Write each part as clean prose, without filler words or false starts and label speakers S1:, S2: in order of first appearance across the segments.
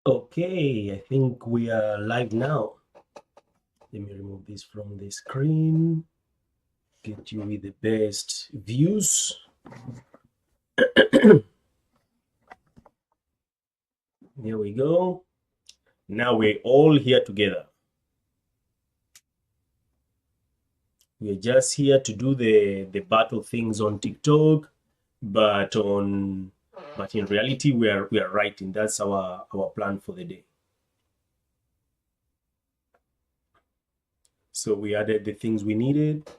S1: Okay, I think we are live now. Let me remove this from the screen. Get you with the best views. There we go. Now we're all here together. We're just here to do the battle things on TikTok, but in reality we are writing. That's our plan for the day. So we added the things we needed,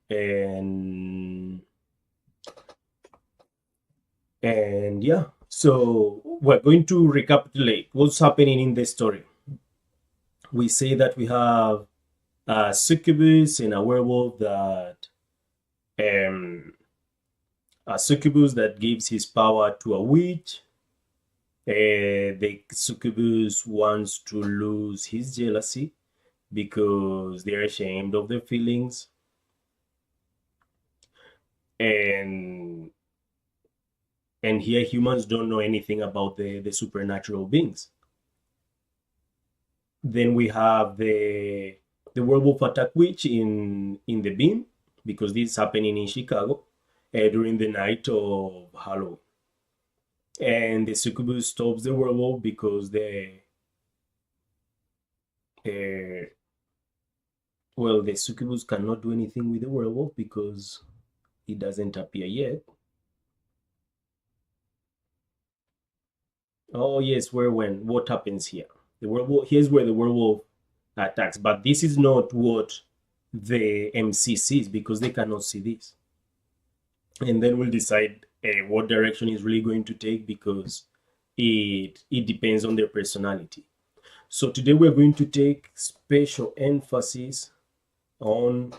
S1: and yeah. So we're going to recapitulate what's happening in the story. We say that we have a succubus and a werewolf um a succubus that gives his power to a witch. The succubus wants to lose his jealousy because they're ashamed of their feelings, and here humans don't know anything about the supernatural beings. Then we have the werewolf attack witch in the beam, because this is happening in Chicago during the night of Halloween. And the succubus stops the werewolf because uh, the succubus cannot do anything with the werewolf because it doesn't appear yet. Oh yes, what happens here? The werewolf, here's where the werewolf attacks, but this is not what the MC sees because they cannot see this. And then we'll decide what direction is really going to take, because it depends on their personality. So today we're going to take special emphasis on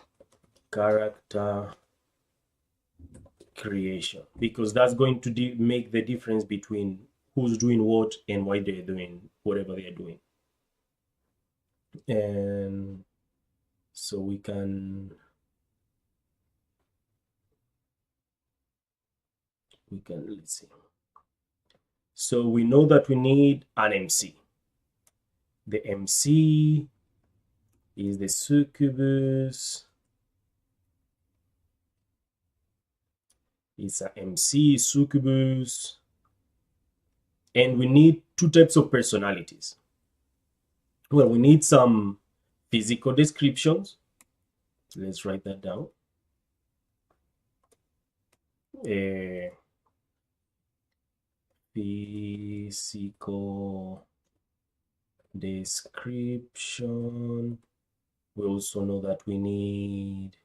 S1: character creation, because that's going to make the difference between who's doing what and why they're doing whatever they're doing. And so let's see. So we know that we need an MC. The MC is the succubus. It's an MC succubus. And we need two types of personalities. Well, we need some physical descriptions. Let's write that down. Physical description. We also know that we need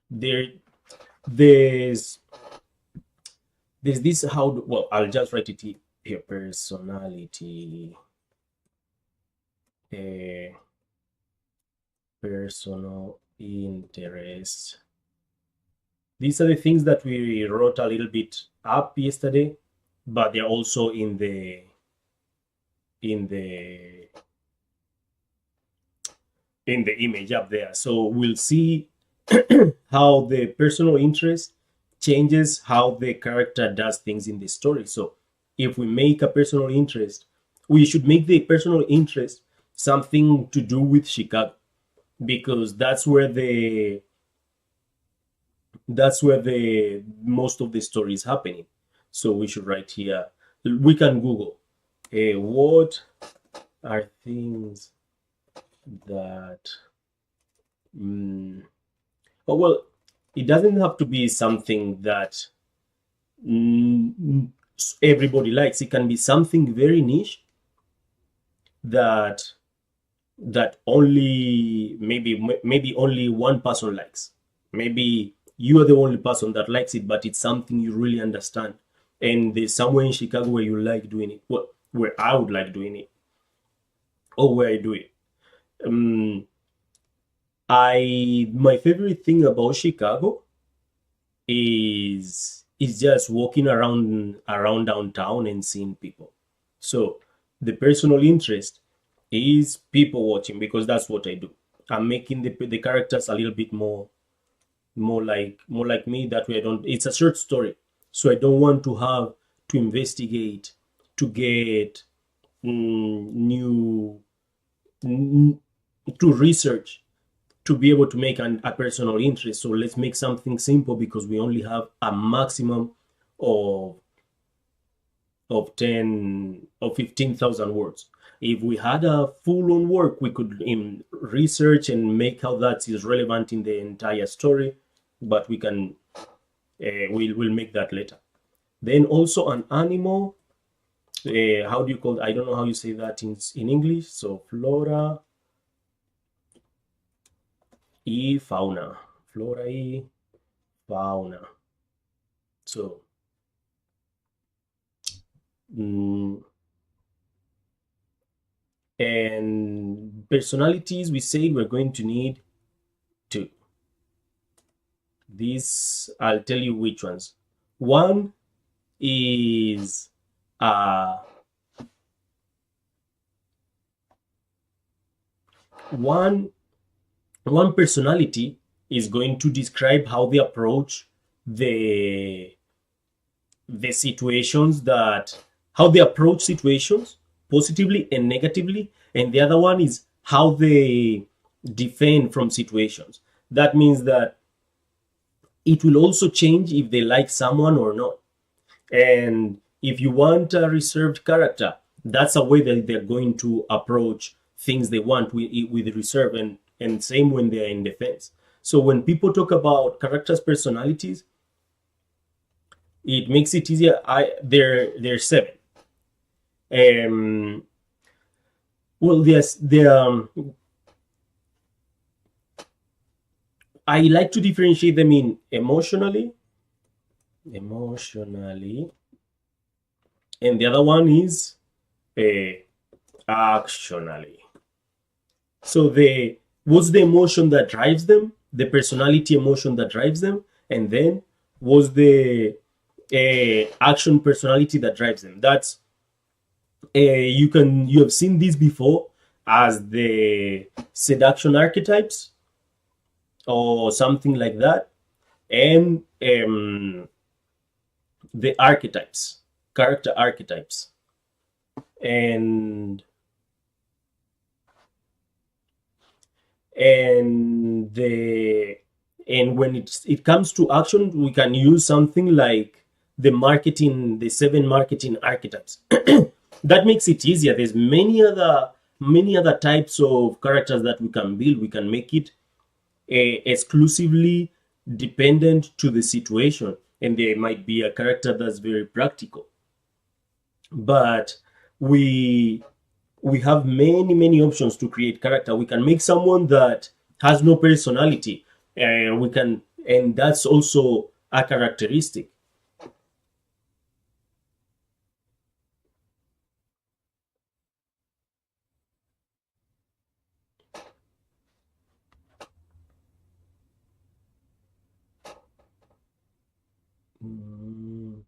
S1: there's this I'll just write it here. Personality, personal interest. These are the things that we wrote a little bit up yesterday, but they're also in the image up there. So we'll see how the personal interest changes how the character does things in the story. So if we make a personal interest, we should make the personal interest something to do with Chicago, because that's where the most of the story is happening. So we should write here. We can Google what are things that oh well, it doesn't have to be something that everybody likes. It can be something very niche that only maybe only one person likes. Maybe you are the only person that likes it, but it's something you really understand. And there's somewhere in Chicago where you like doing it. Well, where I would like doing it, or where I do it. Um, my favorite thing about Chicago is just walking around downtown and seeing people. So the personal interest is people watching, because that's what I do. I'm making the characters a little bit more like me. That way I don't, it's a short story, so I don't want to have to investigate to get new to research to be able to make a personal interest. So let's make something simple, because we only have a maximum of 10 or 15,000 words. If we had a full-on work, we could research and make how that is relevant in the entire story, but we can we'll make that later. Then also an animal, how do you call it? I don't know how you say that in English. So flora y fauna. Flora y fauna. So and personalities, we say we're going to need two. These, I'll tell you which ones. One is one personality is going to describe how they approach the situations, that how they approach situations positively and negatively, and the other one is how they defend from situations. That means that it will also change if they like someone or not. And if you want a reserved character, that's a way that they're going to approach things they want with reserve, and same when they're in defense. So when people talk about characters' personalities, it makes it easier. There's 7. Well, I like to differentiate them in emotionally, and the other one is actionally. So what's the emotion that drives them, the personality emotion that drives them, and then what's the action personality that drives them. That's you have seen this before as the seduction archetypes or something like that, and the archetypes, character archetypes, and when it comes to action, we can use something like the 7 marketing archetypes. That makes it easier. There's many other types of characters that we can build. We can make it exclusively dependent to the situation, and there might be a character that's very practical, but we have many options to create character. We can make someone that has no personality, and that's also a characteristic. Mm.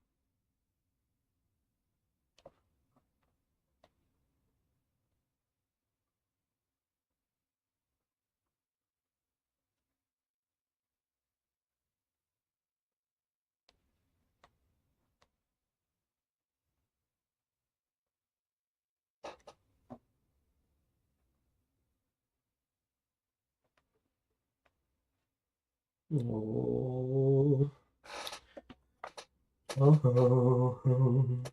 S1: Oh. Oh.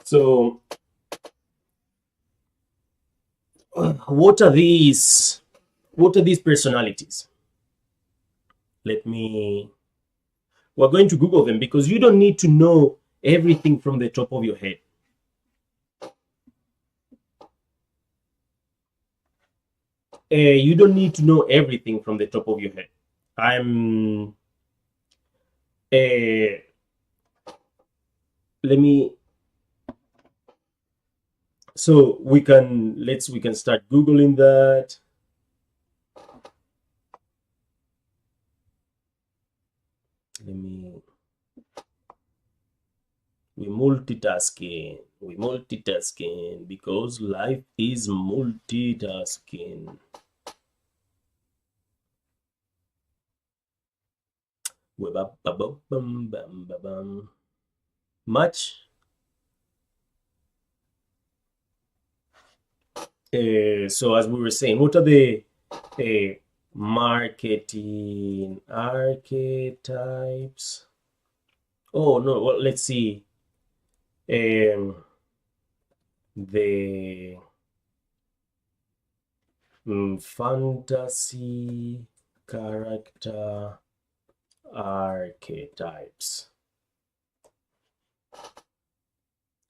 S1: So, what are these? What are these personalities? Let me we're going to Google them, because you don't need to know everything from the top of your head. You don't need to know everything from the top of your head. Let me, so we can start Googling that. We're multitasking because life is multitasking. Much. So as we were saying, what are the marketing archetypes? Oh no, well, let's see. The fantasy character archetypes.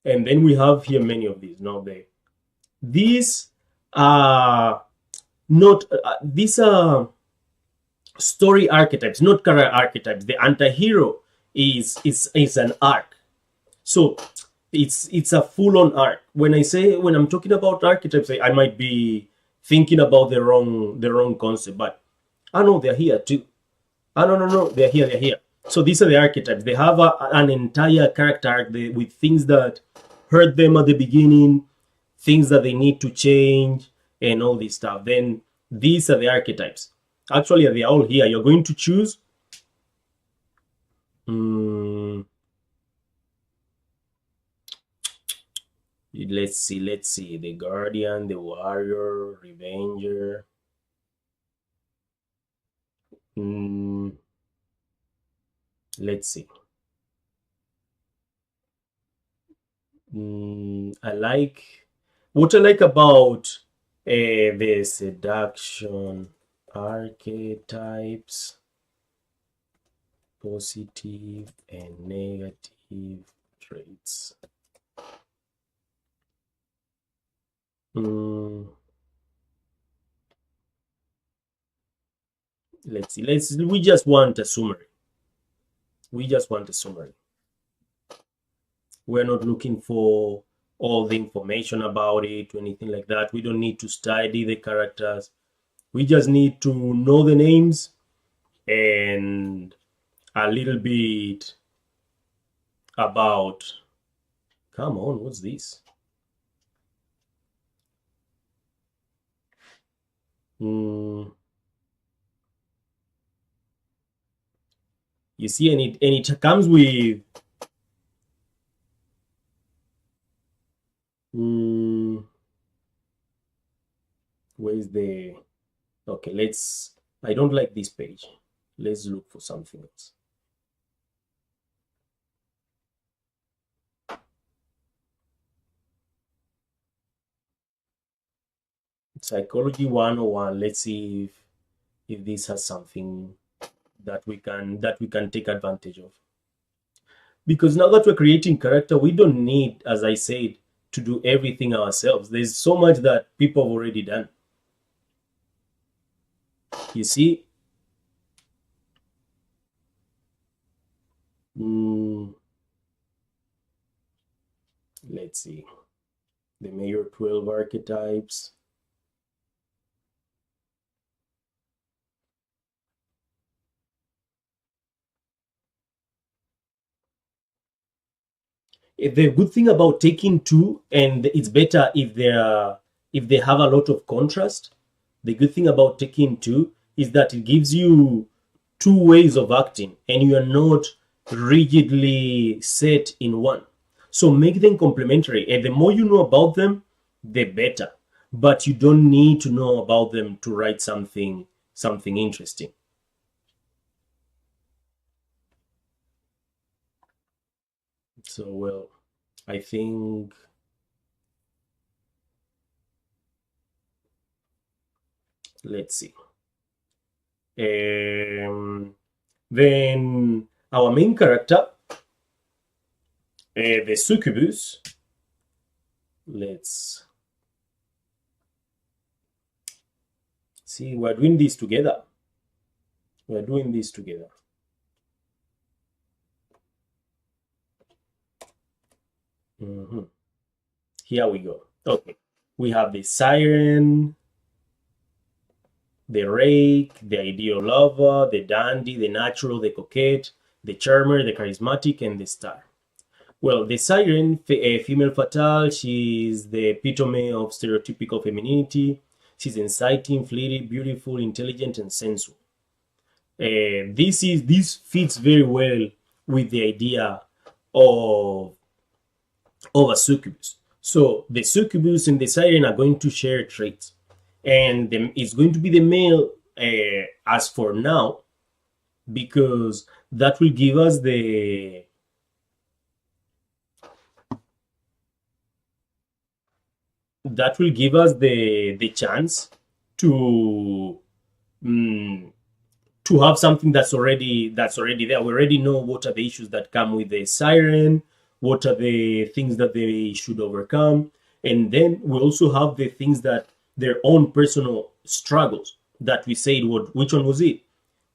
S1: And then we have here many of these. Now these are not these are story archetypes, not character archetypes. The anti-hero is an arc. So it's a full-on arc. When I'm talking about archetypes, I might be thinking about the wrong concept, but I know they're here too. No, they're here. So these are the archetypes. They have an entire character arc with things that hurt them at the beginning, things that they need to change, and all this stuff. Then these are the archetypes. Actually, they're all here. You're going to choose. Let's see. The Guardian, the Warrior, Revenger. Let's see. What I like about the seduction archetypes, positive and negative traits. Let's see. We just want a summary. We're not looking for all the information about it or anything like that. We don't need to study the characters. We just need to know the names and a little bit about, come on, what's this? You see, and it comes with where's the, okay, I don't like this page. Let's look for something else. Psychology 101. Let's see if this has something that we can take advantage of. Because now that we're creating character, we don't need, as I said, to do everything ourselves. There's so much that people have already done. You see? Let's see. The Mayor 12 archetypes. The good thing about taking two, and it's better if they have a lot of contrast. The good thing about taking two is that it gives you two ways of acting, and you are not rigidly set in one. So make them complementary, and the more you know about them, the better. But you don't need to know about them to write something interesting. So, well, I think let's see. Then our main character, the succubus. Let's see, we're doing this together. We're doing this together. Here we go. Okay, we have the siren, the rake, the ideal lover, the dandy, the natural, the coquette, the charmer, the charismatic, and the star. Well, the siren, a female fatale, she's the epitome of stereotypical femininity. She's inciting, fleeting, beautiful, intelligent, and sensual. This fits very well with the idea of a succubus. So the succubus and the siren are going to share traits, and it's going to be the male as for now, because that will give us the chance to have something that's already there. We already know what are the issues that come with the siren, what are the things that they should overcome, and then we also have the things that their own personal struggles that we said. Which one was it?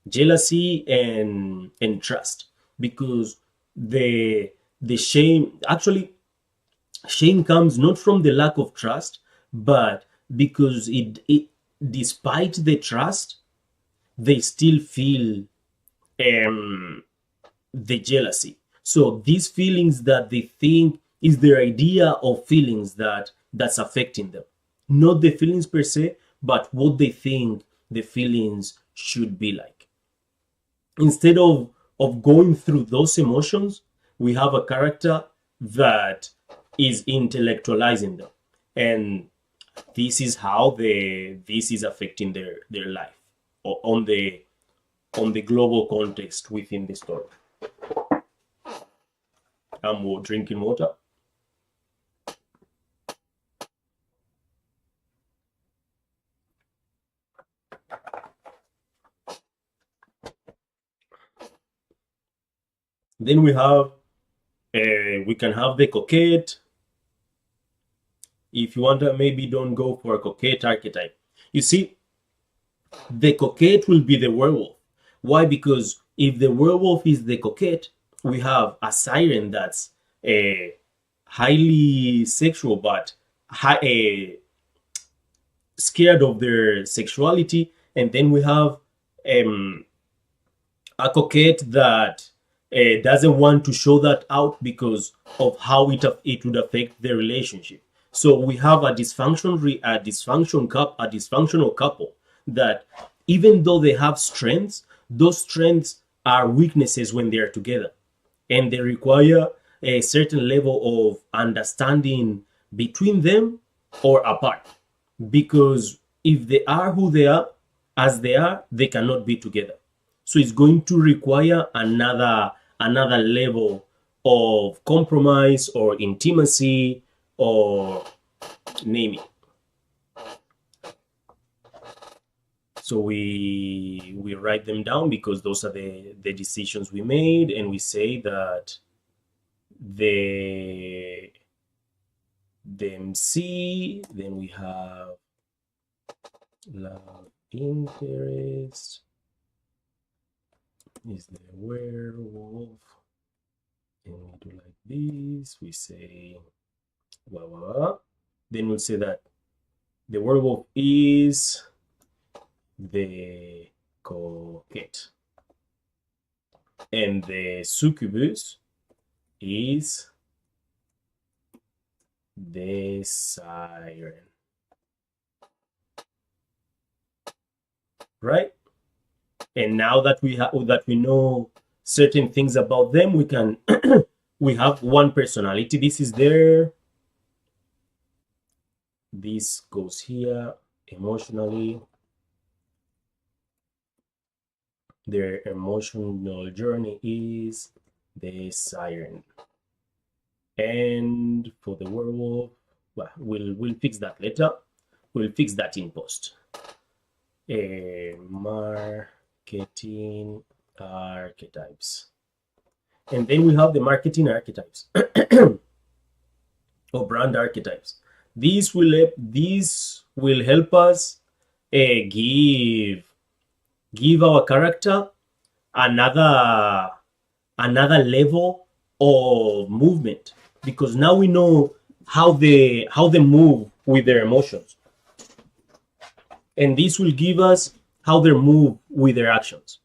S1: Jealousy and trust, because the shame, actually shame comes not from the lack of trust, but because it despite the trust, they still feel the jealousy. So these feelings that they think is their idea of feelings that's affecting them, not the feelings per se, but what they think the feelings should be like. Instead of going through those emotions, we have a character that is intellectualizing them, and this is how this is affecting their life on the global context within the story. I'm drinking water. Then we can have the coquette. If you want to, maybe don't go for a coquette archetype. You see, the coquette will be the werewolf. Why? Because if the werewolf is the coquette, we have a siren that's highly sexual, but scared of their sexuality. And then we have a coquette that doesn't want to show that out because of how it would affect their relationship. So we have a dysfunctional couple that, even though they have strengths, those strengths are weaknesses when they are together, and they require a certain level of understanding between them or apart. Because if they are who they are, as they are, they cannot be together. So it's going to require another level of compromise or intimacy, or name it. So we write them down because those are the decisions we made, and we say that the MC, then we have love interest is the werewolf, and we do like this. We say blah, blah, blah. Then we'll say that the werewolf is the coquette, and the succubus is the siren, right? And now that we know certain things about them, we can we have one personality. This is there. This goes here emotionally. Their emotional journey is the siren. And for the werewolf, well, we'll fix that later. We'll fix that in post. Marketing archetypes. And then we have the marketing archetypes or brand archetypes. These will help us give our character another level of movement, because now we know how they move with their emotions, and this will give us how they move with their actions.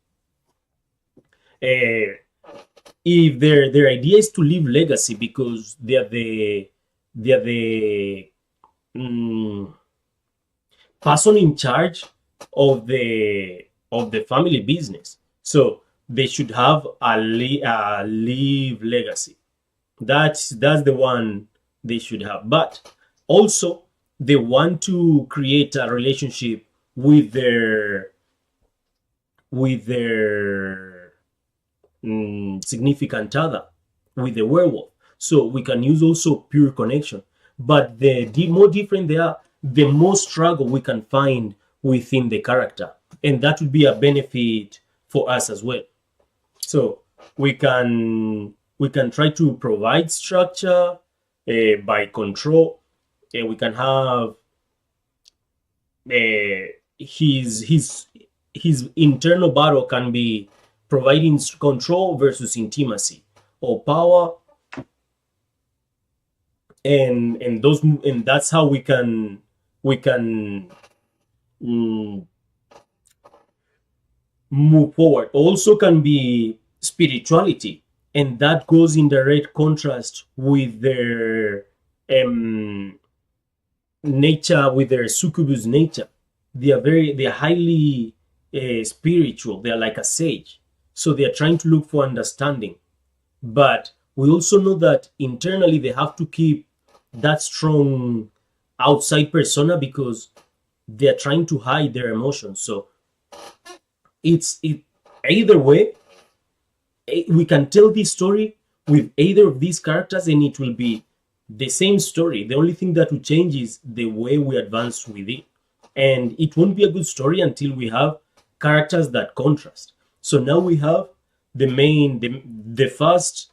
S1: If their idea is to leave legacy because they are the person in charge of the family business, so they should have a leave legacy. That's the one they should have. But also they want to create a relationship with their significant other, with the werewolf. So we can use also pure connection. But the more different they are, the more struggle we can find within the character, and that would be a benefit for us as well. So we can try to provide structure by control. We can have his internal battle can be providing control versus intimacy or power, and that's how we can move forward. Also can be spirituality, and that goes in direct contrast with their nature, with their succubus nature. They are highly spiritual. They are like a sage, so they are trying to look for understanding. But we also know that internally they have to keep that strong outside persona because they are trying to hide their emotions. So either way, we can tell this story with either of these characters and it will be the same story. The only thing that will change is the way we advance with it, and it won't be a good story until we have characters that contrast. So now we have the first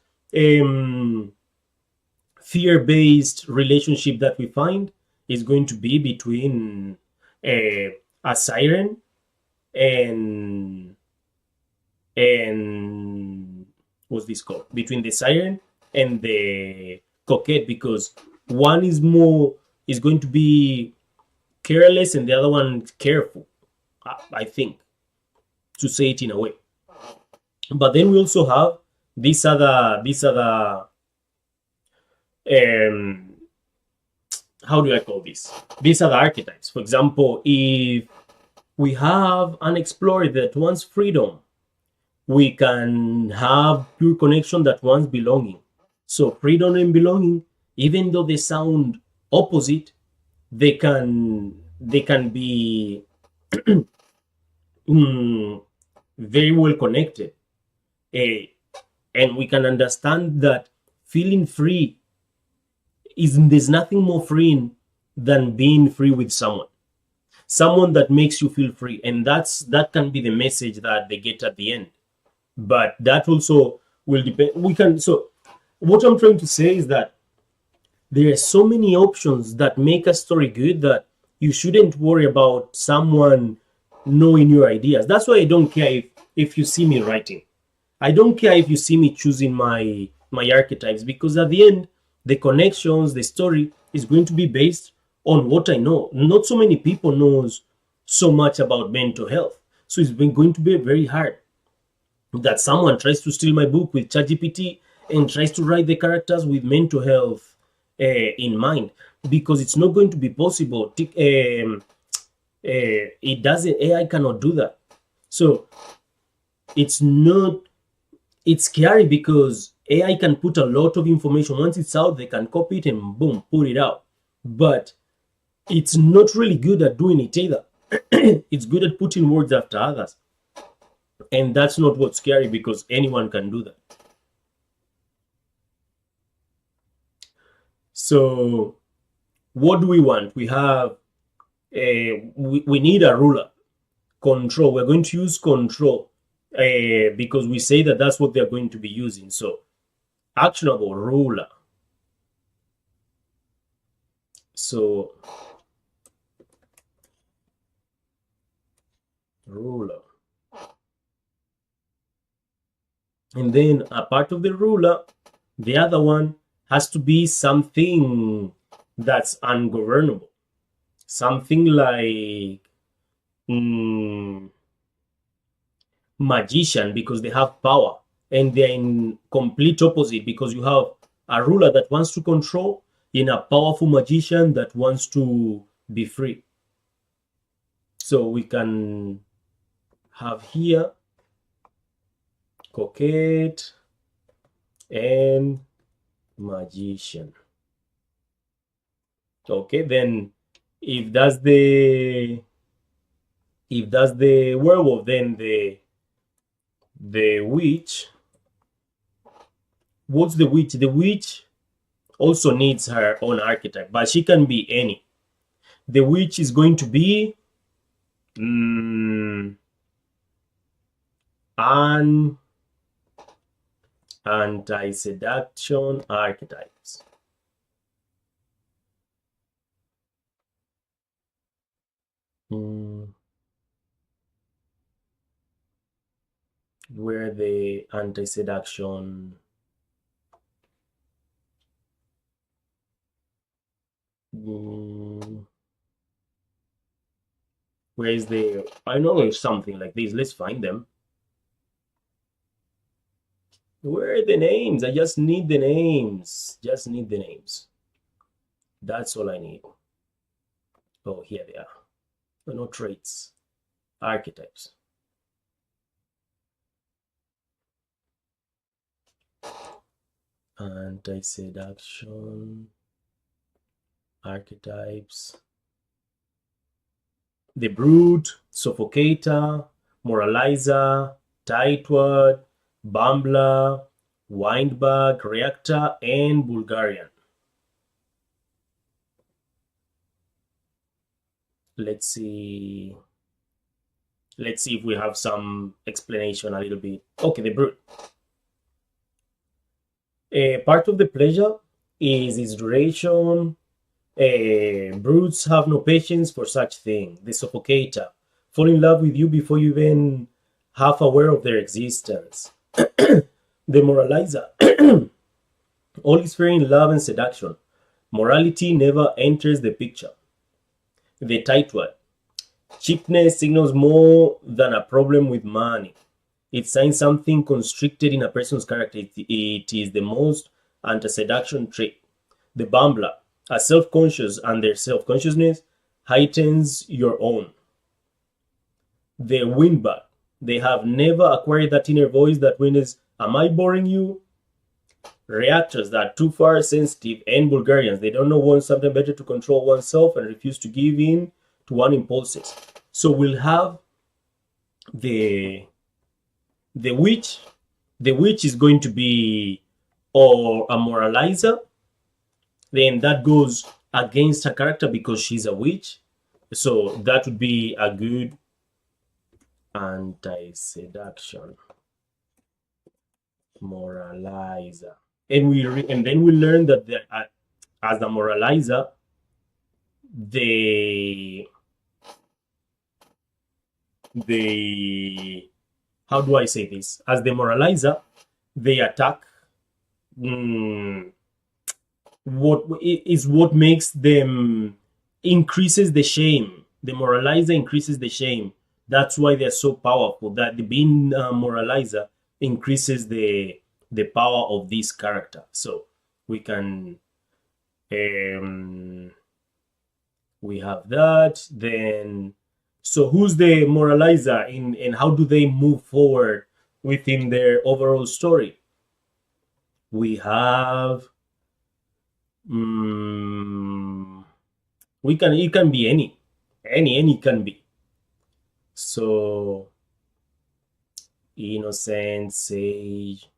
S1: fear-based relationship that we find is going to be between a siren and what's this called? Between the siren and the coquette, because one is going to be careless and the other one careful, I think, to say it in a way. But then we also have these other how do I call this? These other archetypes. For example, if we have an explorer that wants freedom, we can have pure connection that wants belonging. So freedom and belonging, even though they sound opposite, they can be very well connected. And we can understand that feeling free there's nothing more freeing than being free with someone that makes you feel free, and that can be the message that they get at the end. But that also will depend. So what I'm trying to say is that there are so many options that make a story good that you shouldn't worry about someone knowing your ideas. That's why I don't care if you see me writing. I don't care if you see me choosing my archetypes, because at the end, the connections, the story is going to be based on what I know. Not so many people knows so much about mental health. So it's going to be very hard that someone tries to steal my book with ChatGPT and tries to write the characters with mental health in mind, because it's not going to be possible. It doesn't. AI cannot do that. So it's scary because AI can put a lot of information. Once it's out, they can copy it and boom, put it out. But it's not really good at doing it either. It's good at putting words after others. And that's not what's scary, because anyone can do that. So what do we want? We have we need a ruler. Control. We're going to use control. because we say that that's what they're going to be using. So actionable ruler. So ruler. And then a part of the ruler, the other one has to be something that's ungovernable. Something like magician, because they have power, and they're in complete opposite, because you have a ruler that wants to control in a powerful magician that wants to be free. So we can have here coquette and magician. Okay, then if that's the werewolf, then the witch. What's the witch? The witch also needs her own archetype, but she can be any. The witch is going to be an anti-seduction archetypes. Where the anti-seduction where is the, I know there's something like this. Let's find them. Where are the names? I just need the names. Just need the names. That's all I need. Oh, here they are. No traits. Archetypes. Anti-seduction archetypes. The brute, suffocator, moralizer, tightwad, bumbler, windbag, reactor, and Bulgarian. Let's see if we have some explanation a little bit. Okay, the brute. Part of the pleasure is its duration. Brutes have no patience for such thing. The suffocator fall in love with you before you even half aware of their existence. The moralizer all is fair in love and seduction. Morality never enters the picture. The tightwad, cheapness signals more than a problem with money. It signs something constricted in a person's character. It is the most anti-seduction trait. The bumbler, are self-conscious, and their self-consciousness heightens your own. The windbag, they have never acquired that inner voice that whispers, "Am I boring you?" Reactors that are too far sensitive, and Bulgarians, they don't know one something better to control oneself and refuse to give in to one impulses. So we'll have the witch. The witch is going to be or a moralizer. Then that goes against her character because she's a witch. So that would be a good anti-seduction moralizer. And then we learn that as a moralizer, they how do I say this? As the moralizer, they attack what makes them increases the shame. The moralizer increases the shame. That's why they're so powerful. That the being moralizer increases the power of this character. So we can we have that. Then so who's the moralizer and how do they move forward within their overall story? We have it can be any can be. So innocent, sage.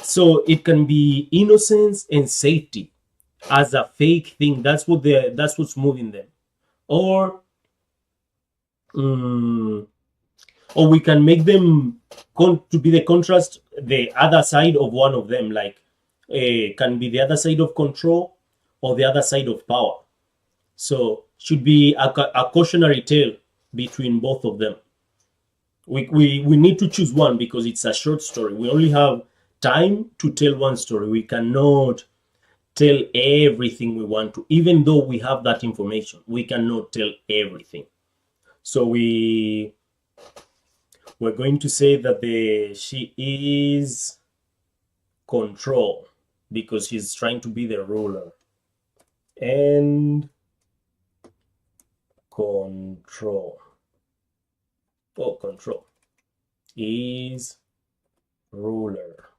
S1: So it can be innocence and safety as a fake thing. That's what's moving them. Or or we can make them to be the contrast, the other side of one of them, like can be the other side of control or the other side of power. So should be a cautionary tale between both of them. We need to choose one because it's a short story. We only have time to tell one story. We cannot tell everything we want to, even though we have that information. We cannot tell everything. So we're going to say that she is control because she's trying to be the ruler. And control. Oh, control is ruler.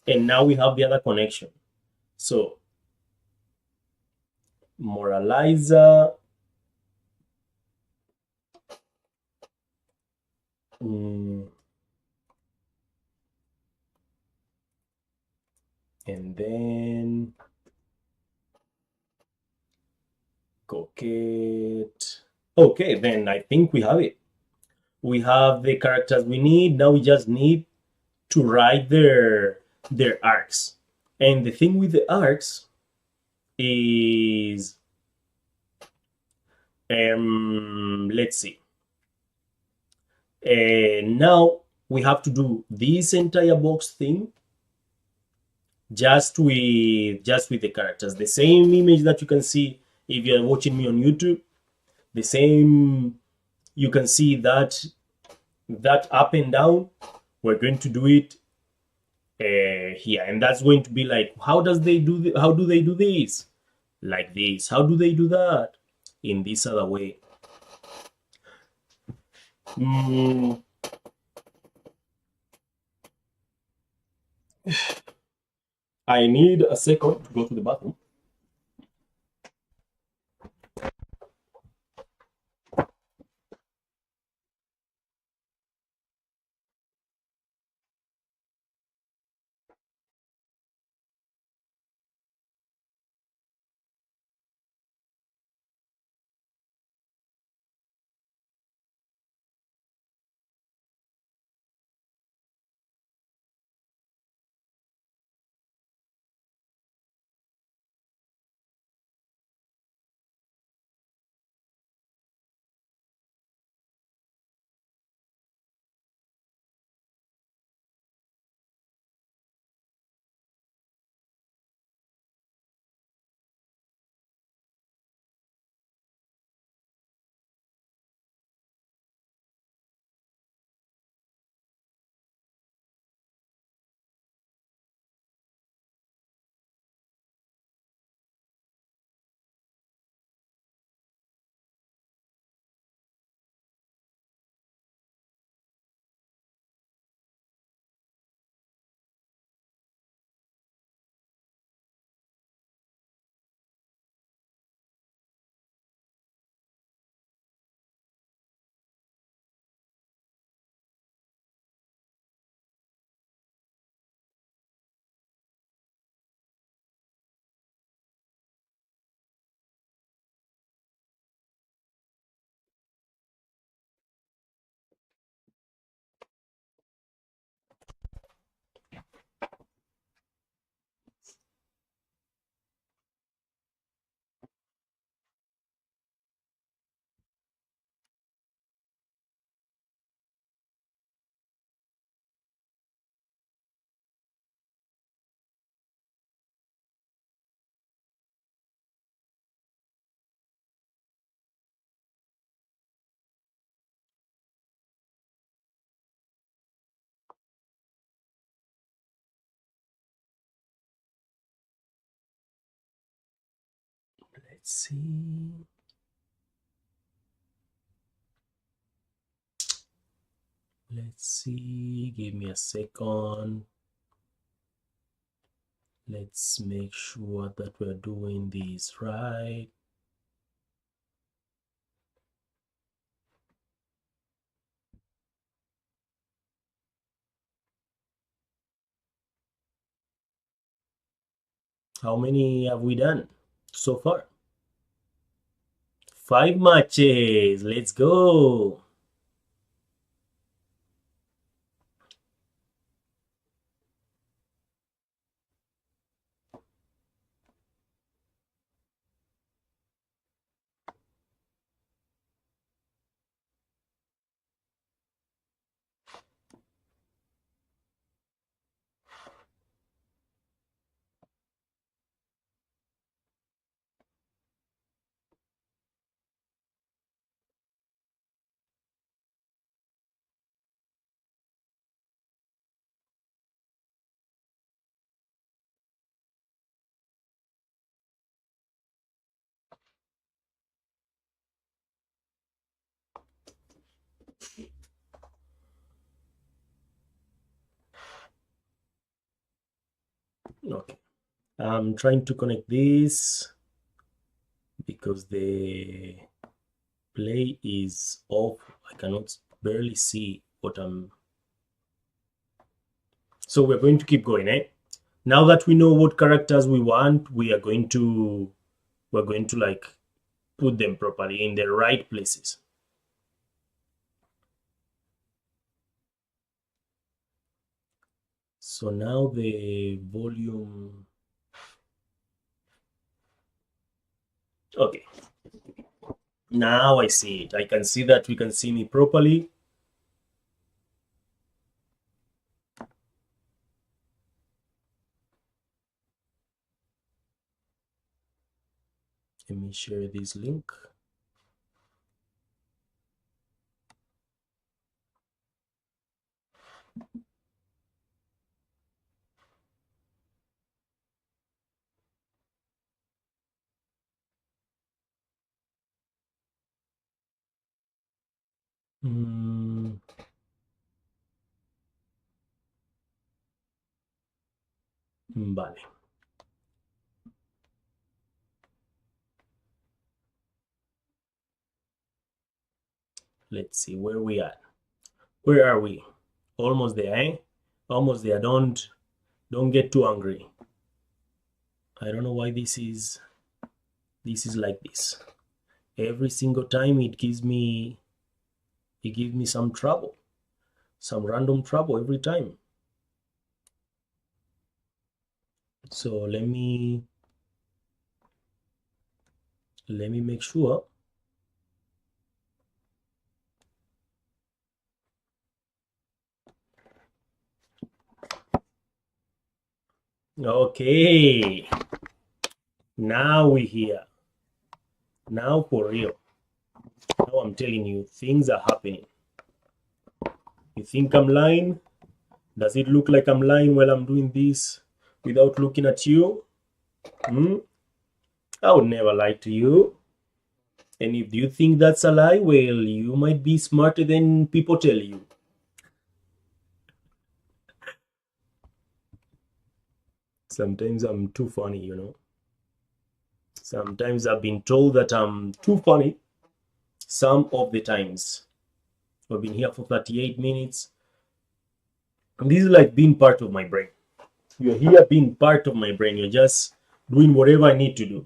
S1: And now we have the other connection. So moralizer and then coquette. Okay, then I think we have it. We have the characters we need. Now we just need to write their arcs. And the thing with the arcs is let's see. Now we have to do this entire box thing just with the characters. The same image that you can see if you're watching me on YouTube. The same, you can see that up and down. We're going to do it here, and that's going to be like, how do they do this? Like this. How do they do that? In this other way. I need a second to go to the bathroom. Let's see. Let's see. Give me a second. Let's make sure that we're doing this right. How many have we done so far? 5 matches. Let's go. Okay, I'm trying to connect this because the play is off. I cannot barely see what I'm. So we're going to keep going, eh? Now that we know what characters we want, we're going to like put them properly in the right places. So now the volume. Okay. Now I see it. I can see that we can see me properly. Let me share this link. Vale. Let's see where we are. Where are we? Almost there, eh? Almost there. Don't get too angry. I don't know why this is like this. Every single time it gives me some trouble. Some random trouble every time. So let me make sure. Okay. Now we're here. Now for real. Now I'm telling you, things are happening. You think I'm lying? Does it look like I'm lying while I'm doing this without looking at you? I would never lie to you. And if you think that's a lie, well, you might be smarter than people tell you. Sometimes I'm too funny, you know. Sometimes I've been told that I'm too funny. Some of the times. I've been here for 38 minutes. And this is like being part of my brain. You're here being part of my brain. You're just doing whatever I need to do.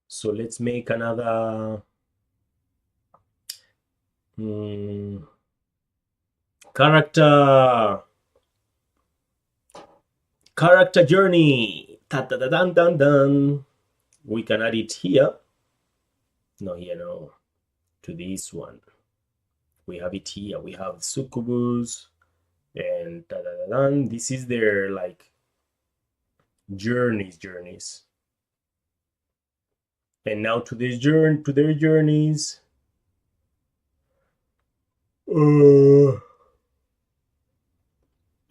S1: So let's make another character journey. Ta-da-da-dun-dun-dun. We can add it here. No, here, no. To this one. We have it here. We have succubus and da-da-da-dun. This is their like journeys. And now to their journeys.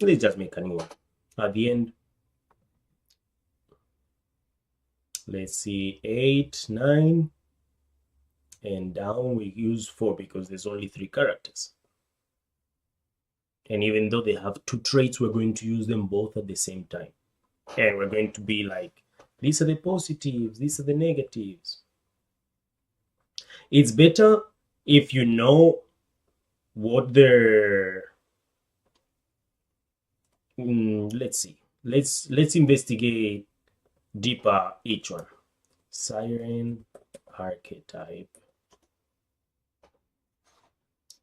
S1: Let's just make a new one. At the end, let's see, 8, 9, and down we use 4 because there's only 3 characters. And even though they have 2 traits, we're going to use them both at the same time. And we're going to be like, these are the positives, these are the negatives. It's better if you know what their let's see. Let's investigate deeper each one. Siren archetype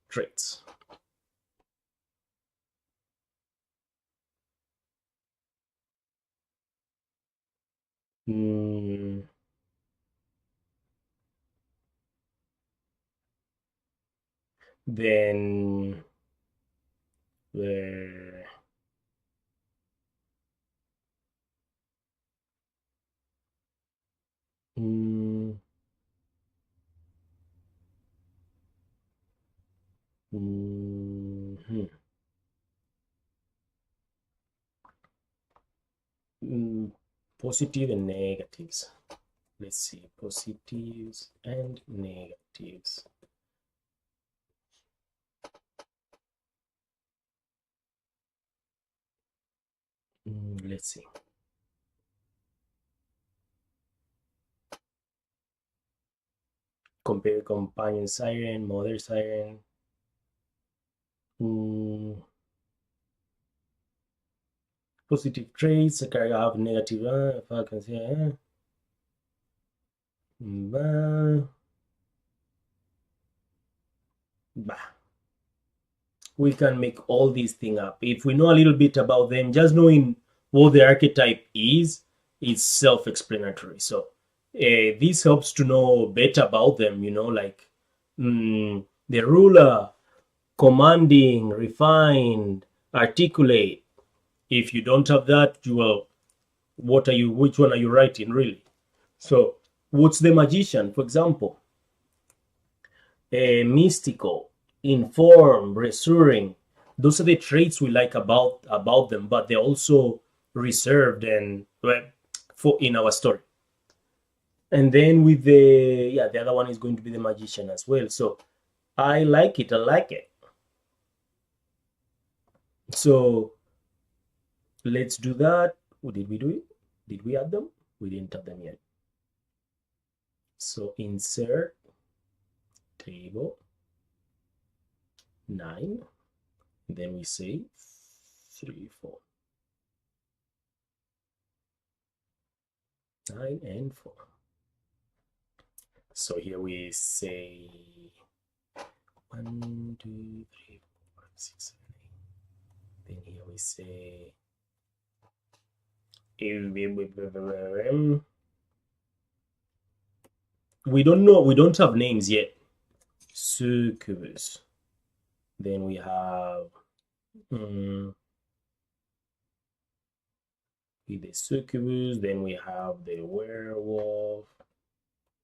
S1: traits. Then the positive and negatives. let's see, positives and negatives. Let's see. Compare companion siren, mother siren. Positive traits, I have negative, if I can say, we can make all these things up. If we know a little bit about them, just knowing what the archetype is, it's self-explanatory. So this helps to know better about them, like the ruler, commanding, refined, articulate. If you don't have that, which one are you writing really? So what's the magician, for example? Mystical, informed, reassuring. Those are the traits we like about them, but they're also reserved and for in our story. And then with the other one is going to be the magician as well. So I like it. So let's do that. Did we do it? Did we add them? We didn't add them yet. So insert table 9. Then we say 3, 4. 9 and 4. So here we say 1, 2, 3, 4, 5, 6, 7, 8. Then here we say we don't know, we don't have names yet. Succubus. Then we have with the succubus, then we have the werewolf,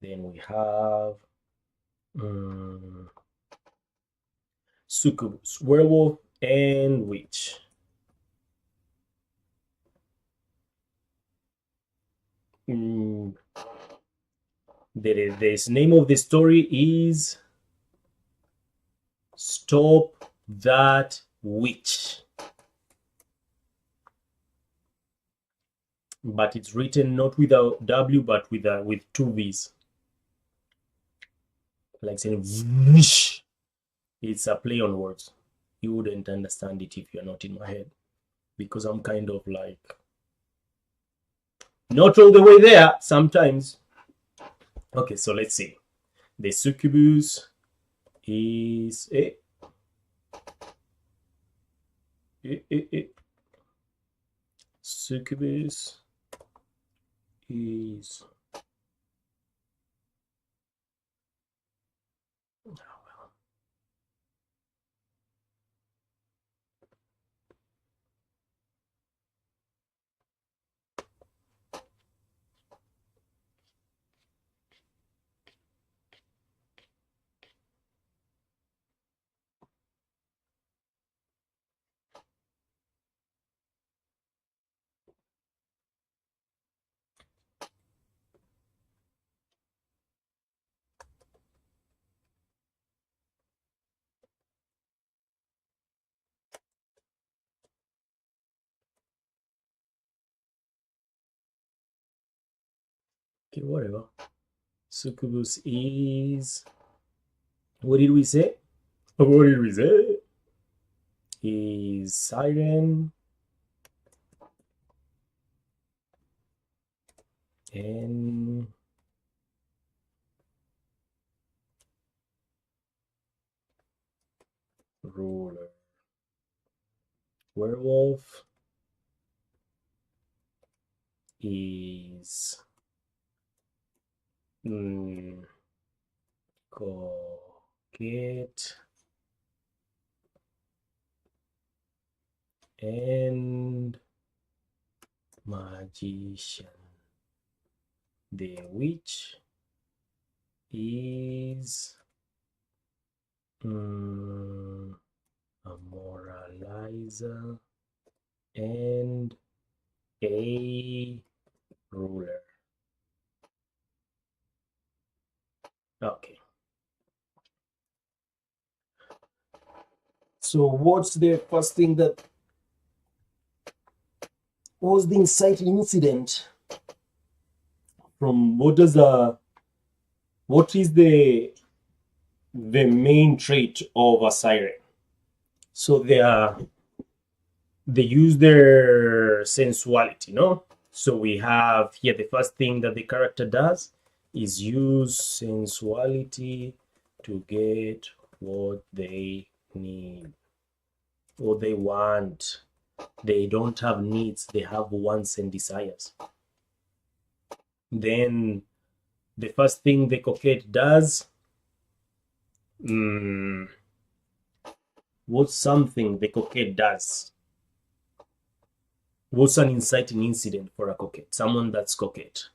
S1: then we have succubus, werewolf, and witch. The name of the story is Stop That Witch. But it's written not with a W, but with 2 V's. Like saying Vish. It's a play on words. You wouldn't understand it if you're not in my head, because I'm kind of like not all the way there sometimes. Okay, so let's see. The succubus is succubus is okay, whatever. Succubus is, what did we say? Is siren and ruler. Werewolf is coquette and magician. The witch is a moralizer and a ruler. Okay. So what's the first thing that was the inciting incident? From what is the main trait of a siren? So they use their sensuality, no? So we have here the first thing that the character does is use sensuality to get what they need, what they want. They don't have needs, they have wants and desires. Then the first thing the coquette does, what's something the coquette does? What's an inciting incident for a coquette? Someone that's coquette.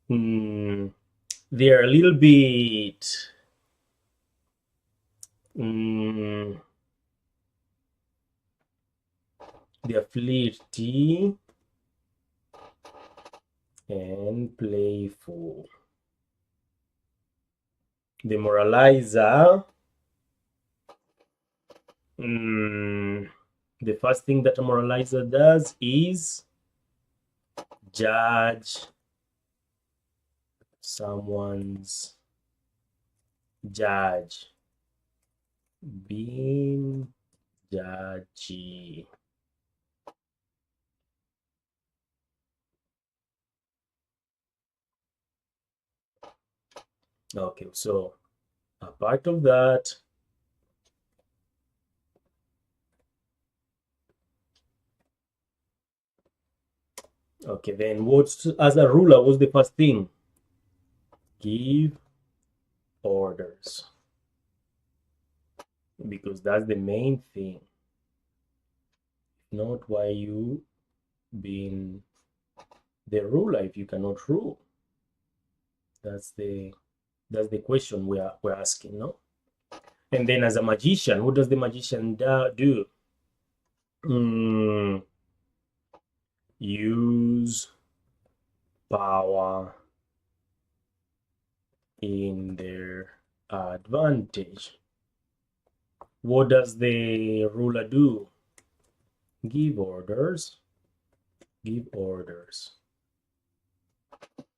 S1: They're a little bit. They're flirty and playful. The moralizer. The first thing that a moralizer does is judge someone's judge, being judgy. Okay, so a part of that, okay, then what's, as a ruler, what's the first thing? Give orders, because that's the main thing. Not why you being the ruler if you cannot rule. That's the question we're asking, no? And then as a magician, what does the magician do? Use power in their advantage. What does the ruler do? Give orders. Give orders.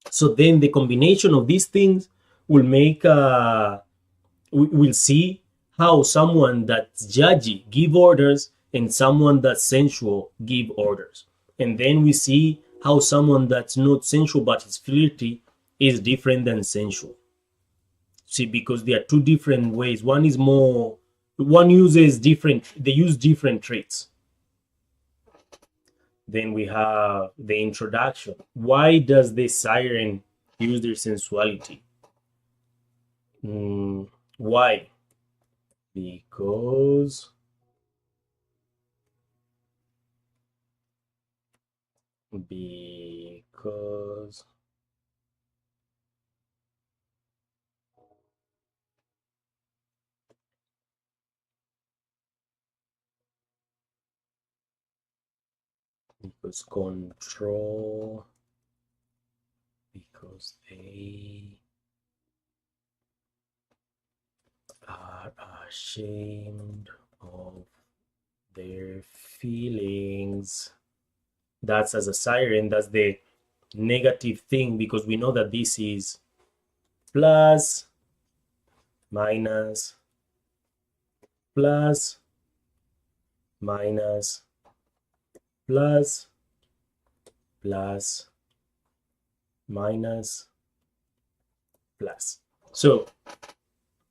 S1: So then the combination of these things will make we'll see how someone that's judgy give orders and someone that's sensual give orders. And then we see how someone that's not sensual but is flirty is different than sensual. See, because there are two different ways. One is more, one uses different, they use different traits. Then we have the introduction. Why does the siren use their sensuality? Why? Because control, because they are ashamed of their feelings. That's as a siren, that's the negative thing, because we know that this is plus, minus, plus, minus, plus, plus, minus, plus. So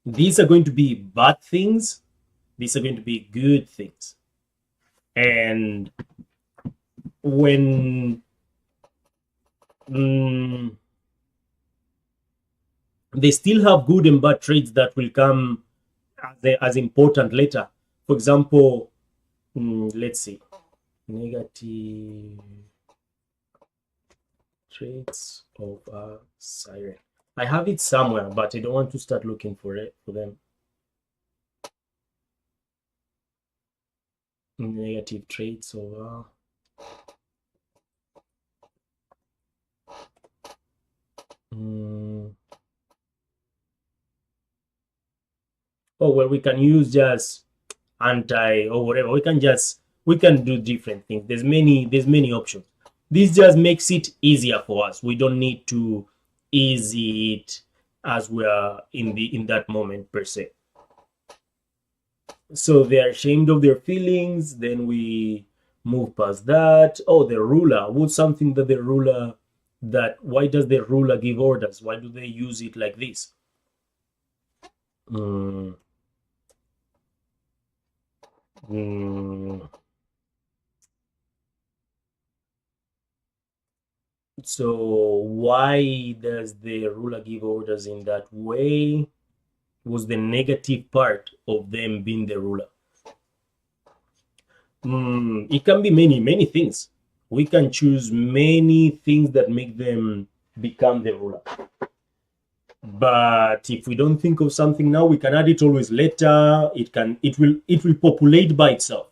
S1: these are going to be bad things, these are going to be good things. And when they still have good and bad traits that will come as important later. For example, let's see, negative traits of a siren. I have it somewhere, but I don't want to start looking for them. Negative traits of oh well, we can use just anti or whatever. We can do different things. There's many options. This just makes it easier for us. We don't need to easy it as we are in that moment per se. So they are ashamed of their feelings. Then we move past that. Oh, the ruler. What's something that the ruler that why does the ruler give orders? Why do they use it like this? Mm, mm. So why does the ruler give orders in that way? Was the negative part of them being the ruler? It can be many things. We can choose many things that make them become the ruler. But if we don't think of something now, we can add it always later. It will populate by itself.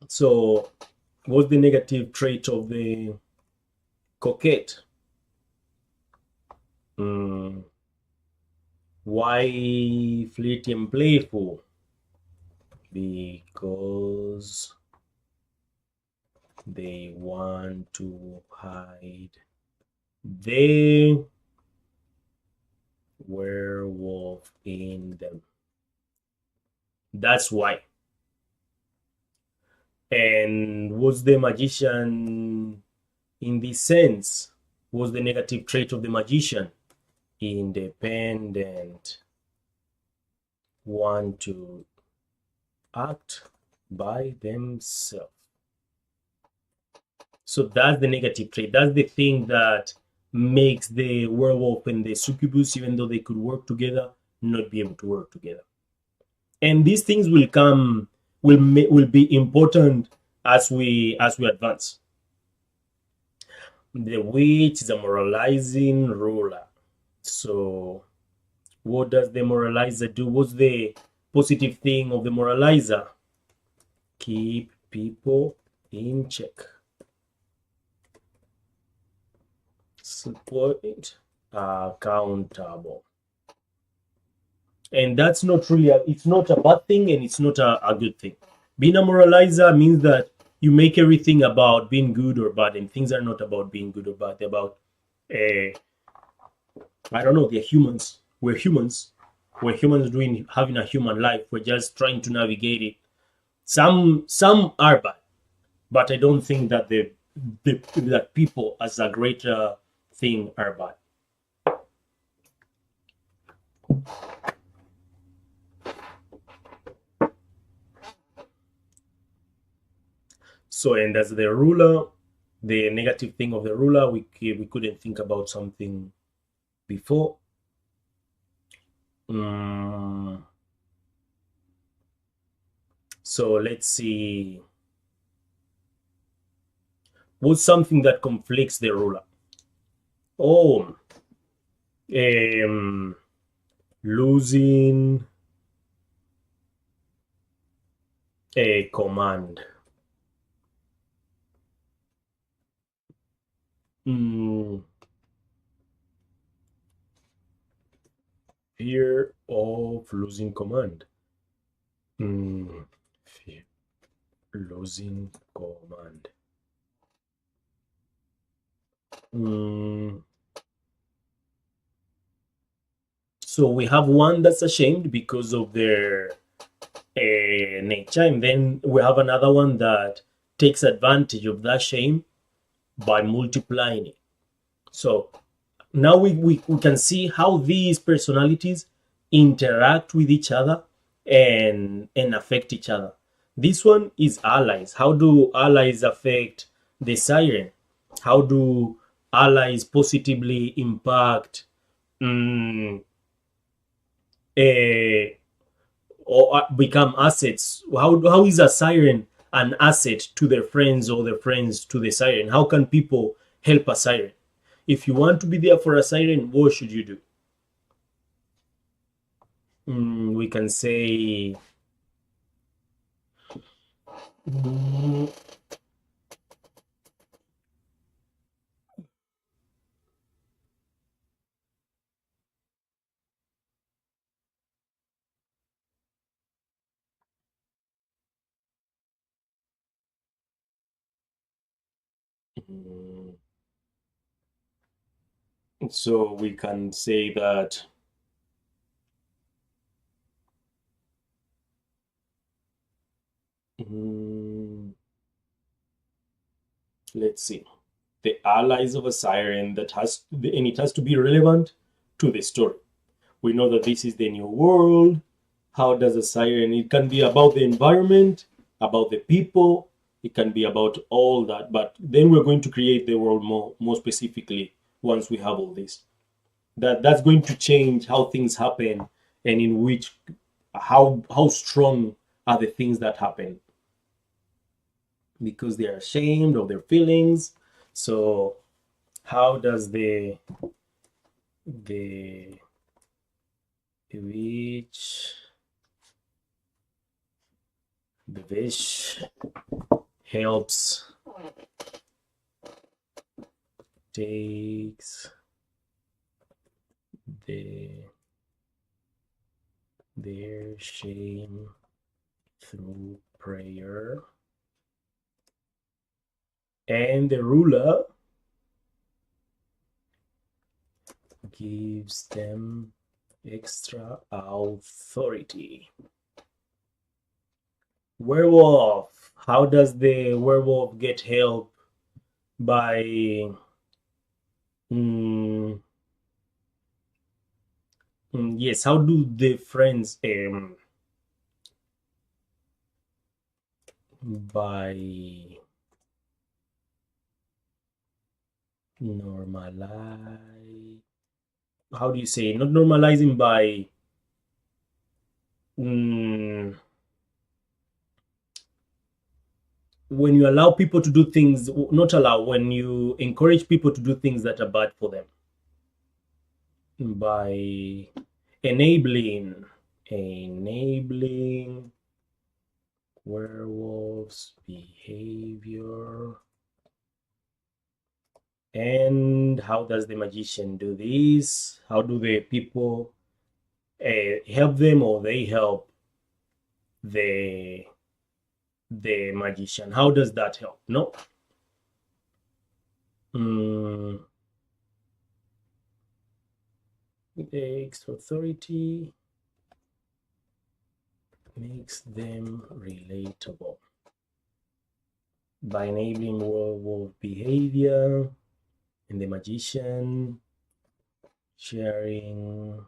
S1: So what's the negative trait of the coquette? Why flirty and playful? Because they want to hide the werewolf in them. That's why. And what's the magician in this sense? What's the negative trait of the magician? Independent. Want to act by themselves. So that's the negative trait. That's the thing that makes the werewolf and the succubus, even though they could work together, not be able to work together. And these things will be important as we advance. The witch is a moralizing ruler. So what does the moralizer do? What's the positive thing of the moralizer? Keep people in check. Support it accountable. And that's not really it's not a bad thing, and it's not a good thing. Being a moralizer means that you make everything about being good or bad, and things are not about being good or bad. They're about I don't know, they're humans. We're humans. We're humans having a human life. We're just trying to navigate it. Some are bad, but I don't think that that people as a greater thing are bad. So, and as the ruler, the negative thing of the ruler, we couldn't think about something before. So let's see. What's something that conflicts the ruler? Oh, losing a command. Fear of losing command. Fear losing command. So we have one that's ashamed because of their nature, and then we have another one that takes advantage of that shame by multiplying it. So now we can see how these personalities interact with each other and affect each other. This one is allies. How do allies affect the siren? How do allies positively impact or become assets? How is a siren an asset to their friends or their friends to the siren? How can people help a siren? If you want to be there for a siren, what should you do? We can say Mm, So we can say that mm, let's see, the allies of a siren that and it has to be relevant to the story. We know that this is the new world. How does a siren? It can be about the environment, about the people. It can be about all that. But then we're going to create the world more specifically once we have all this. That's going to change how things happen and in which how strong are the things that happen because they are ashamed of their feelings. So how does the which the wish helps takes their shame through prayer, and the ruler gives them extra authority. Werewolf. How does the werewolf get help by yes, how do the friends by normalize, how do you say, not normalizing by when you allow people to do things, not allow, when you encourage people to do things that are bad for them, by enabling werewolves behavior. And how does the magician do this? How do the people help them, or they help the magician? How does that help? No. Extra authority makes them relatable by enabling werewolf behavior, and the magician sharing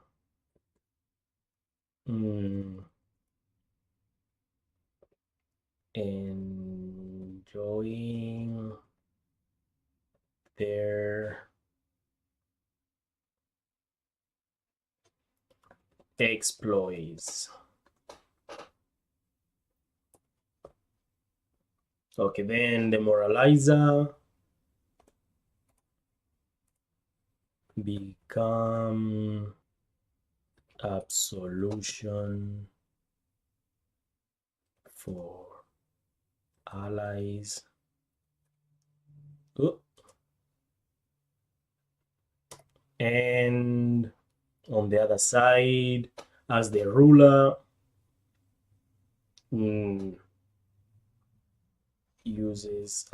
S1: enjoying their exploits. Okay, then the moralizer become absolution for allies. And on the other side, as the ruler uses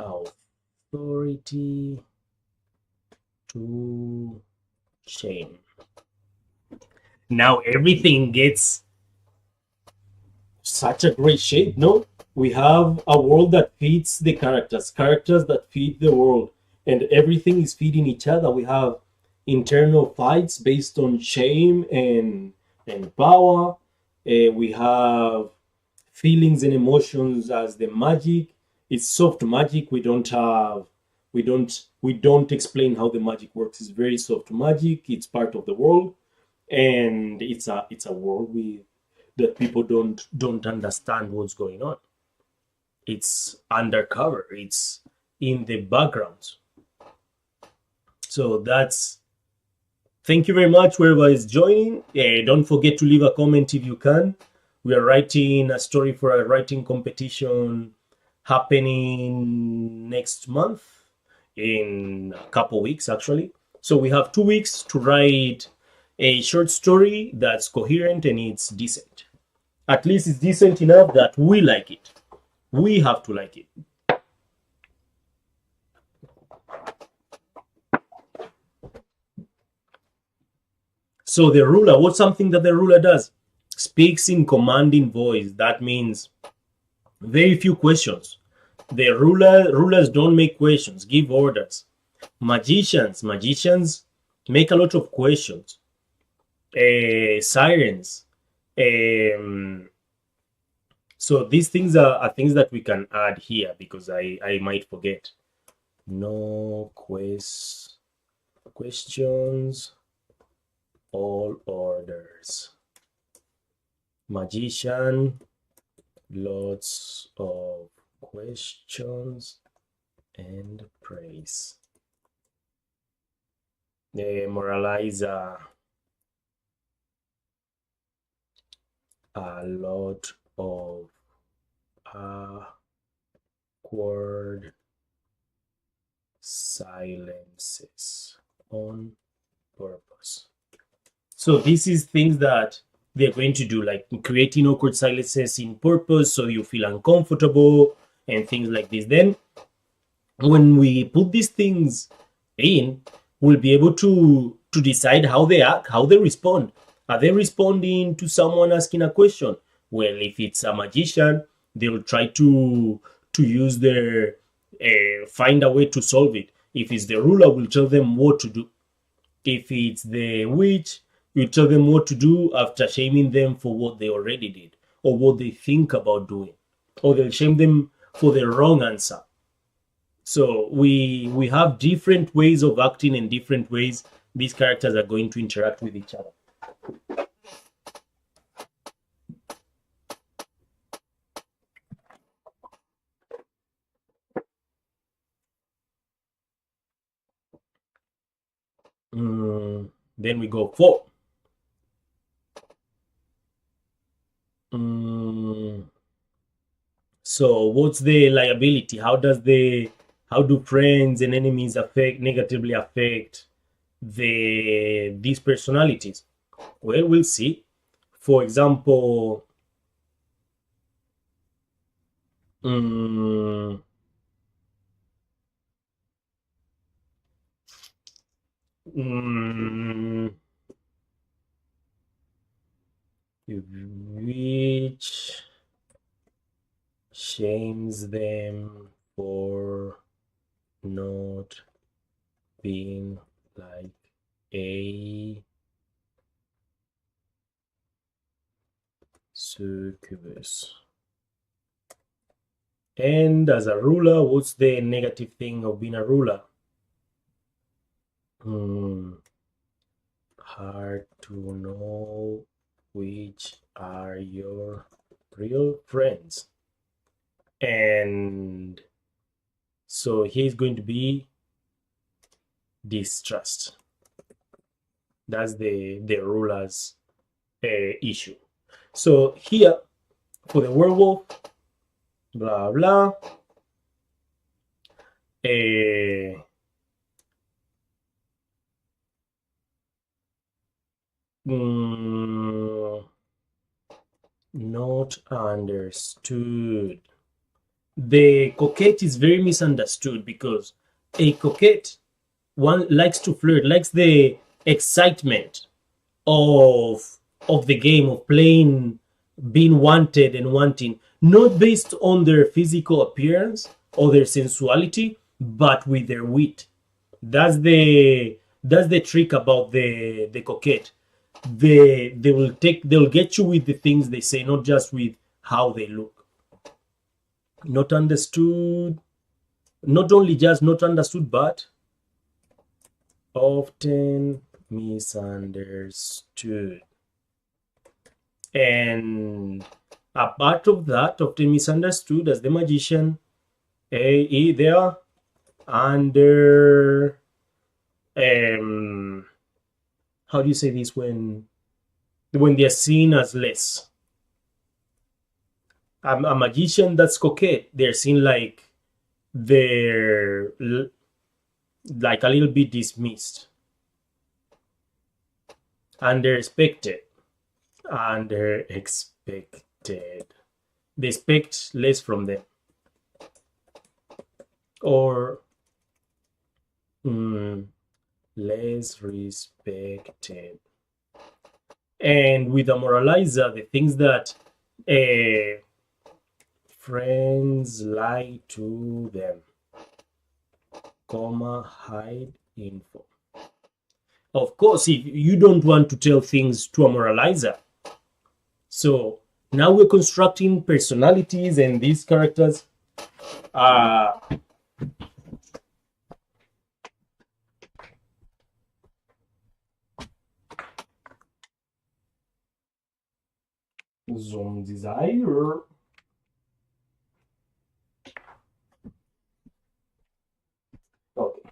S1: authority to shame. Now everything gets such a great shape, no? We have a world that feeds the characters that feed the world, and everything is feeding each other. We have internal fights based on shame and power. We have feelings and emotions as the magic. It's soft magic. We don't explain how the magic works. It's very soft magic. It's part of the world, and it's a world that people don't understand what's going on. It's undercover. It's in the background. So that's. Thank you very much, whoever is joining. Don't forget to leave a comment if you can. We are writing a story for a writing competition happening next month, in a couple weeks actually. So we have 2 weeks to write a short story that's coherent and it's decent. At least it's decent enough that we like it. We have to like it. So the ruler, what's something that the ruler does? Speaks in commanding voice. That means very few questions. The rulers don't make questions, give orders. Magicians make a lot of questions. Sirens. So these things are things that we can add here because I might forget. No questions, all orders. Magician, lots of questions and praise. The moralizer, a lot of awkward silences on purpose. So this is things that they're going to do, like creating awkward silences in purpose so you feel uncomfortable and things like this. Then when we put these things in, we'll be able to decide how they act, how they respond. Are they responding to someone asking a question? Well, if it's a magician, they'll try to use their find a way to solve it. If it's the ruler, we'll tell them what to do. If it's the witch, you tell them what to do after shaming them for what they already did or what they think about doing, or they'll shame them for the wrong answer. So we have different ways of acting and different ways these characters are going to interact with each other. Then we go 4. So what's the liability? How do friends and enemies negatively affect these personalities? Well, we'll see. For example, which shames them for not being like a succubus. And as a ruler, what's the negative thing of being a ruler? Hard to know which are your real friends. And so here's going to be distrust. That's the ruler's issue. So here for the werewolf, blah blah, not understood. The coquette is very misunderstood because a coquette one likes to flirt, likes the excitement of the game, of playing, being wanted and wanting, not based on their physical appearance or their sensuality, but with their wit. That's the trick about the coquette. They'll get you with the things they say, not just with how they look. Not understood, not only just not understood, but often misunderstood. And a part of that, often misunderstood, as the magician, they are under how do you say this, when they're seen as less. A magician that's coquette, they're seen like they're like a little bit dismissed, underexpected. They expect less from them, or less respected. And with a moralizer, the things that friends lie to them, comma, hide info. Of course, if you don't want to tell things to a moralizer, so now we're constructing personalities, and these characters are Zoom desire. Okay.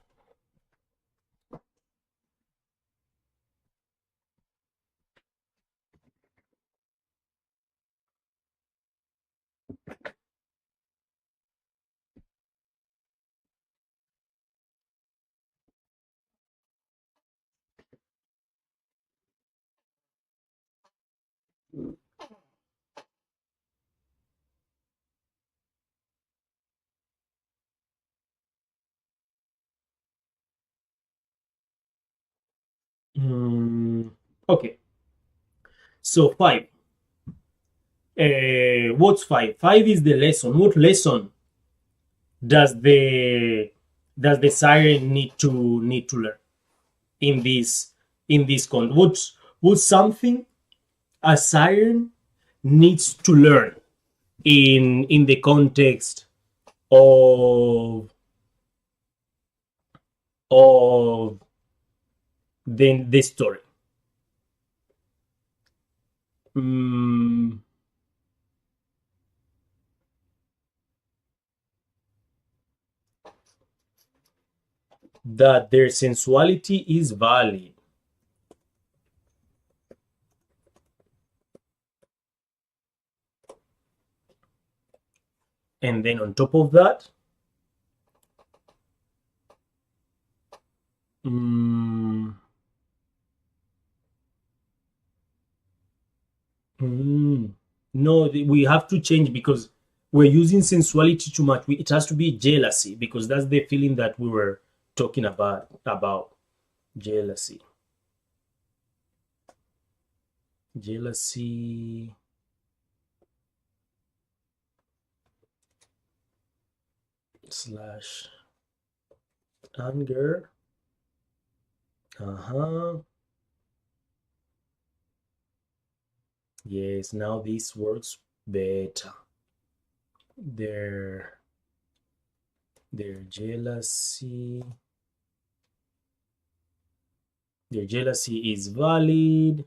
S1: Okay. So 5. What's 5? 5 is the lesson. What lesson does the siren need to learn in this what's something a siren needs to learn in the context of the story? That their sensuality is valid. And then on top of that, no, we have to change because we're using sensuality too much. It has to be jealousy, because that's the feeling that we were talking about jealousy. Slash anger. Yes, now this works better. Their jealousy is valid.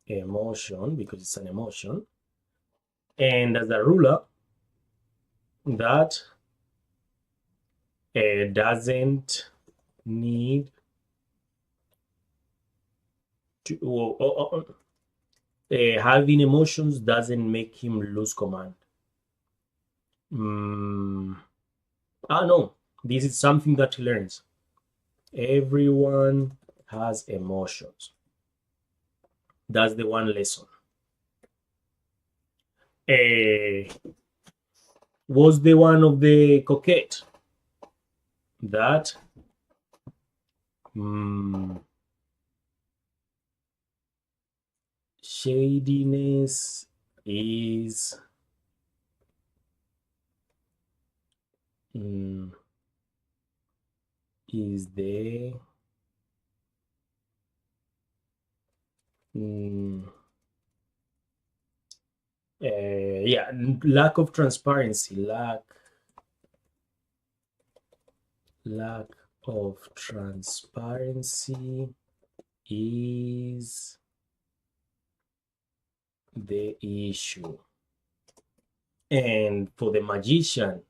S1: Emotion, because it's an emotion. And as a ruler, that doesn't need to having emotions doesn't make him lose command. No, this is something that he learns. Everyone has emotions. That's the one lesson. Was the one of the coquette that shadiness is the lack of transparency, lack of transparency is the issue. And for the magician,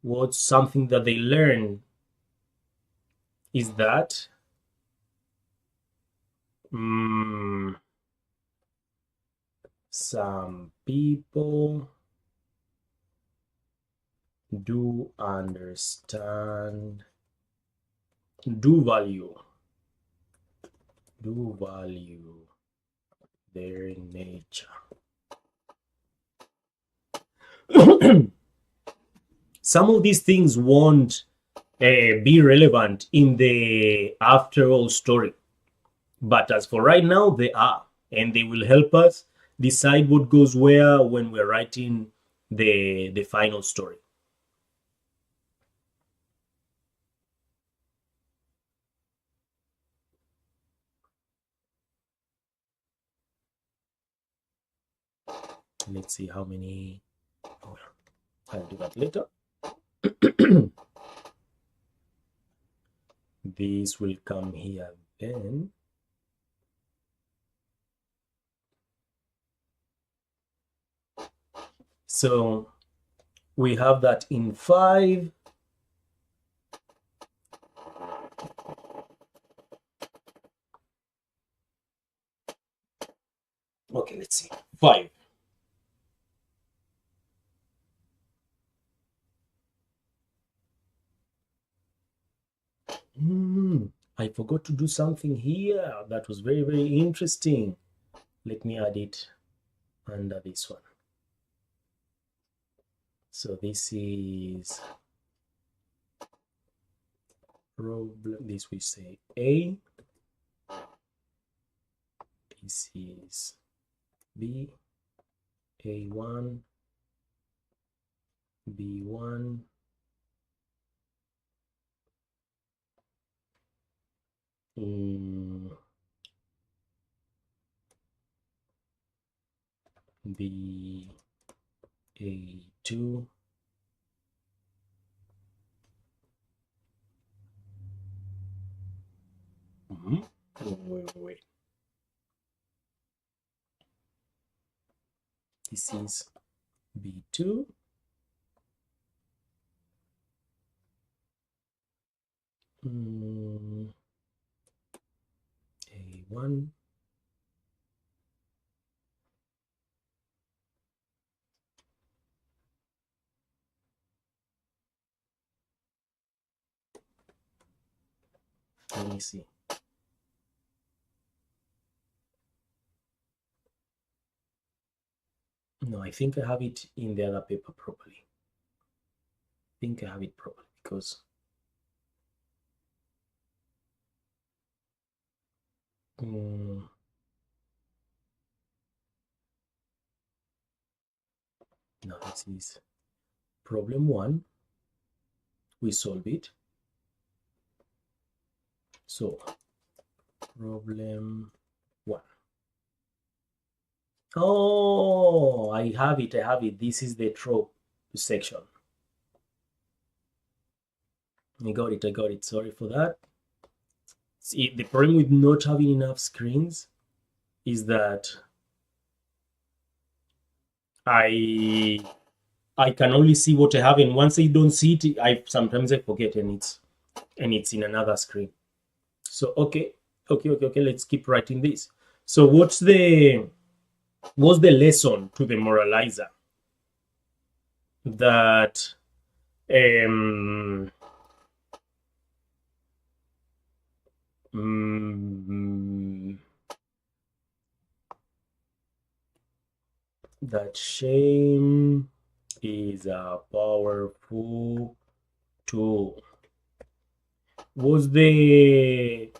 S1: what's something that they learn is that some people do understand, do value their nature. Some of these things won't be relevant in the after all story. But as for right now, they are, and they will help us decide what goes where when we're writing the final story. Let's see how many. Oh, I'll do that later. This will come here then. So we have that in 5. Okay, let's see. 5. I forgot to do something here. That was very, very interesting. Let me add it under this one. So this is problem. This we say A. This is B. A1. B1. B A2. Wait. This is B2. A1. Let me see. No, I think I have it in the other paper properly. I think I have it properly because no, this is problem 1. We solve it. So problem 1. Oh, I have it. This is the trope section. I got it. Sorry for that. See, the problem with not having enough screens is that I can only see what I have, and once I don't see it, sometimes I forget, and it's in another screen. So okay, let's keep writing this. So what's the lesson to the moralizer? That that shame is a powerful tool. What do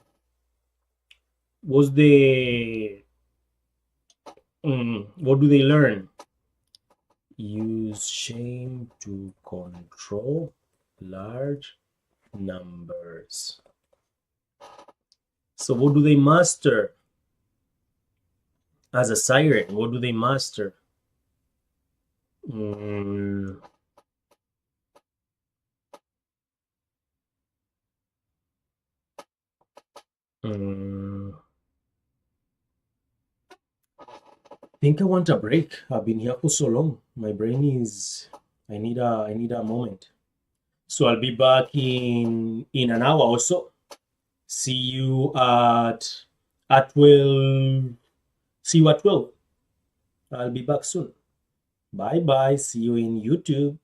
S1: they learn? Use shame to control large numbers. So what do they master? As a siren, what do they master? I think I want a break. I've been here for so long. My brain is. I need a moment. So I'll be back in an hour or so. See you at 12. See you at 12. I'll be back soon. Bye bye. See you in YouTube.